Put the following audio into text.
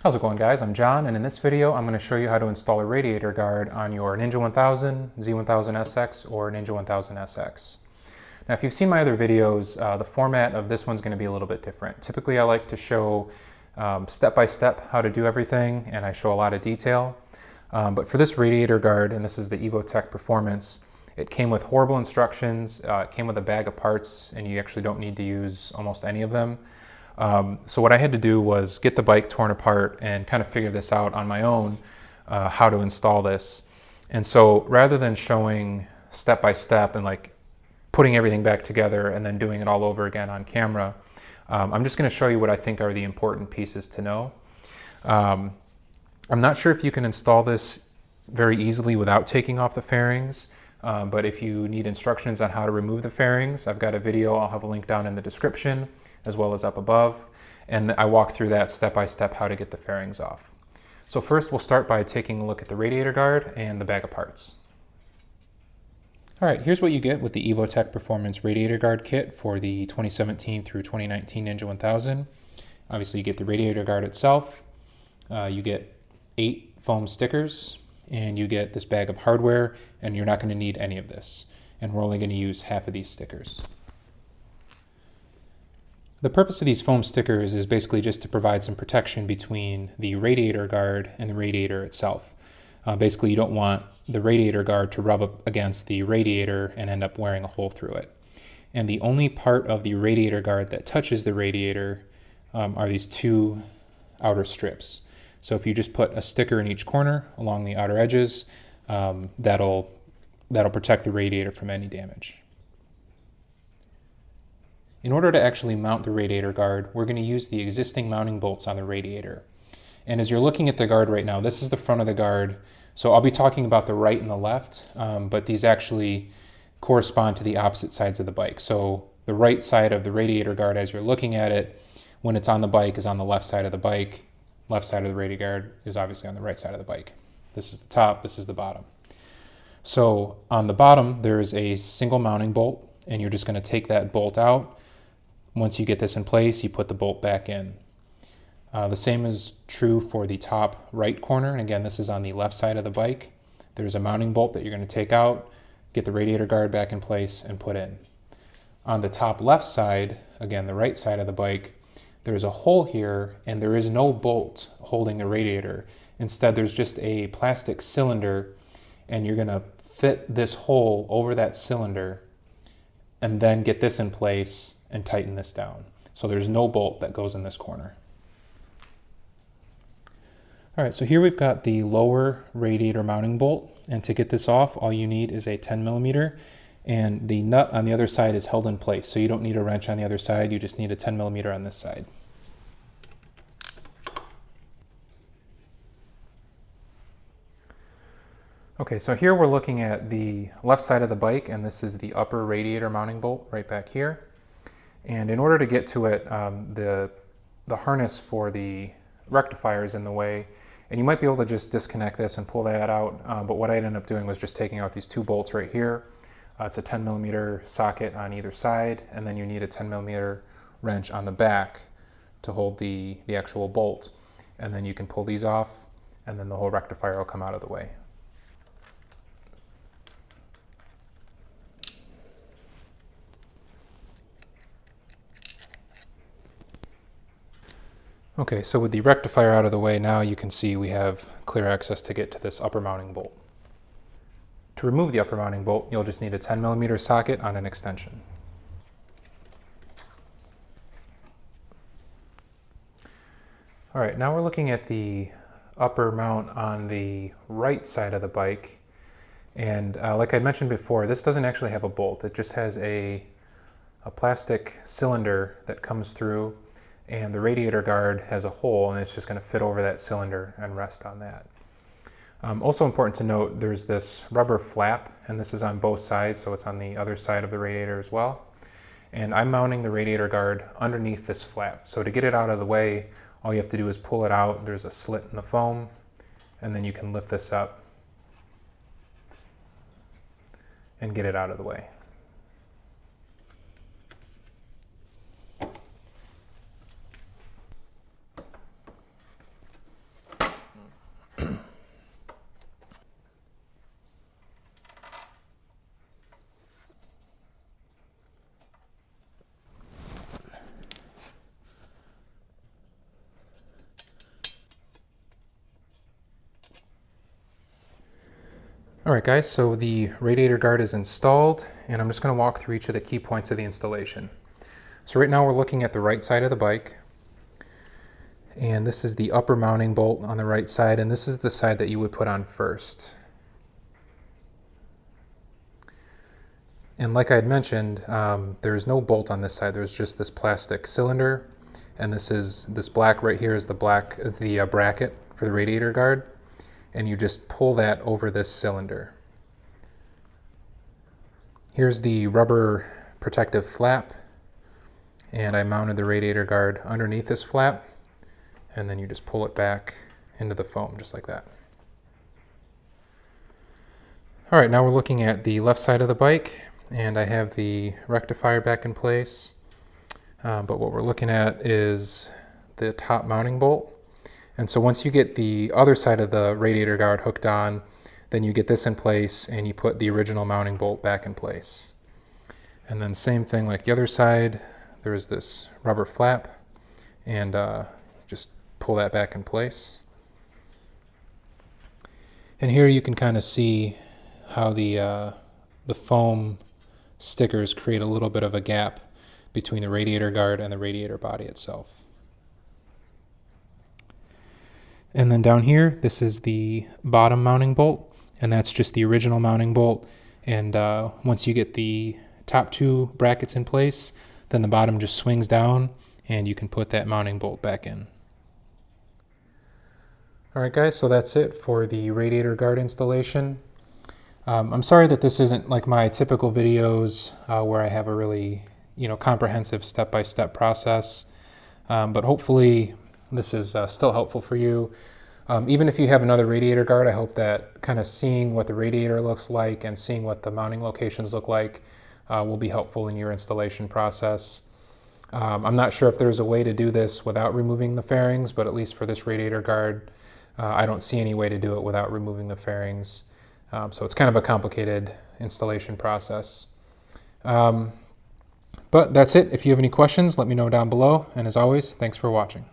How's it going, guys? I'm John, and in this video I'm going to show you how to install a radiator guard on your Ninja 1000, Z1000SX, or Ninja 1000SX. Now, if you've seen my other videos, the format of this one's going to be a little bit different. Typically I like to show step-by-step how to do everything, and I show a lot of detail. But for this radiator guard, and this is the Evotech Performance, it came with horrible instructions, it came with a bag of parts, and you actually don't need to use almost any of them. So what I had to do was get the bike torn apart and kind of figure this out on my own, how to install this. And so rather than showing step by step and like putting everything back together and then doing it all over again on camera, I'm just going to show you what I think are the important pieces to know. I'm not sure if you can install this very easily without taking off the fairings, but if you need instructions on how to remove the fairings, I've got a video, I'll have a link down in the description as well as up above, and I walk through that step by step how to get the fairings off. So first we'll start by taking a look at the radiator guard and the bag of parts. Alright, here's what you get with the Evotech Performance Radiator Guard Kit for the 2017 through 2019 Ninja 1000. Obviously you get the radiator guard itself, you get 8 foam stickers, and you get this bag of hardware, and you're not going to need any of this. And we're only going to use half of these stickers. The purpose of these foam stickers is basically just to provide some protection between the radiator guard and the radiator itself. Basically, you don't want the radiator guard to rub up against the radiator and end up wearing a hole through it. And the only part of the radiator guard that touches the radiator are these 2 outer strips. So if you just put a sticker in each corner along the outer edges, that'll protect the radiator from any damage. In order to actually mount the radiator guard, we're going to use the existing mounting bolts on the radiator. And as you're looking at the guard right now, this is the front of the guard. So I'll be talking about the right and the left, but these actually correspond to the opposite sides of the bike. So the right side of the radiator guard, as you're looking at it, when it's on the bike, is on the left side of the bike. Left side of the radiator guard is obviously on the right side of the bike. This is the top, this is the bottom. So on the bottom, there's a single mounting bolt, and you're just going to take that bolt out. Once you get this in place, you put the bolt back in. The same is true for the top right corner. And again, this is on the left side of the bike. There's a mounting bolt that you're going to take out, get the radiator guard back in place, and put in. On the top left side, again, the right side of the bike, there's a hole here, and there is no bolt holding the radiator. Instead, there's just a plastic cylinder, and you're going to fit this hole over that cylinder and then get this in place and tighten this down. So there's no bolt that goes in this corner. All right, so here we've got the lower radiator mounting bolt, and to get this off, all you need is a 10mm, and the nut on the other side is held in place. So you don't need a wrench on the other side, you just need a 10mm on this side. Okay, so here we're looking at the left side of the bike, and this is the upper radiator mounting bolt right back here. And in order to get to it, the harness for the rectifier is in the way, and you might be able to just disconnect this and pull that out, but what I ended up doing was just taking out these 2 bolts right here. It's a 10mm socket on either side, and then you need a 10mm wrench on the back to hold the actual bolt. And then you can pull these off, and then the whole rectifier will come out of the way. Okay, so with the rectifier out of the way, now you can see we have clear access to get to this upper mounting bolt. To remove the upper mounting bolt, you'll just need a 10mm socket on an extension. All right, now we're looking at the upper mount on the right side of the bike. And like I mentioned before, this doesn't actually have a bolt. It just has a plastic cylinder that comes through, and the radiator guard has a hole, and it's just going to fit over that cylinder and rest on that. Also important to note, there's this rubber flap, and this is on both sides, so it's on the other side of the radiator as well. And I'm mounting the radiator guard underneath this flap. So to get it out of the way, all you have to do is pull it out. There's a slit in the foam, and then you can lift this up and get it out of the way. Alright guys, so the radiator guard is installed, and I'm just going to walk through each of the key points of the installation. So right now we're looking at the right side of the bike, and this is the upper mounting bolt on the right side, and this is the side that you would put on first. And like I had mentioned, there's no bolt on this side, there's just this plastic cylinder, and this black right here is the bracket for the radiator guard. And you just pull that over this cylinder. Here's the rubber protective flap, and I mounted the radiator guard underneath this flap, and then you just pull it back into the foam just like that. Alright, now we're looking at the left side of the bike, and I have the rectifier back in place, but what we're looking at is the top mounting bolt. And so once you get the other side of the radiator guard hooked on, then you get this in place and you put the original mounting bolt back in place. And then same thing like the other side, there is this rubber flap, and just pull that back in place. And here you can kind of see how the foam stickers create a little bit of a gap between the radiator guard and the radiator body itself. And then down here, this is the bottom mounting bolt, and that's just the original mounting bolt. And once you get the top two brackets in place, then the bottom just swings down and you can put that mounting bolt back in. Alright guys, so that's it for the radiator guard installation. I'm sorry that this isn't like my typical videos where I have a really comprehensive step-by-step process, but hopefully this is still helpful for you. Even if you have another radiator guard, I hope that kind of seeing what the radiator looks like and seeing what the mounting locations look like will be helpful in your installation process. I'm not sure if there's a way to do this without removing the fairings, but at least for this radiator guard, I don't see any way to do it without removing the fairings. So it's kind of a complicated installation process. But that's it. If you have any questions, let me know down below. And as always, thanks for watching.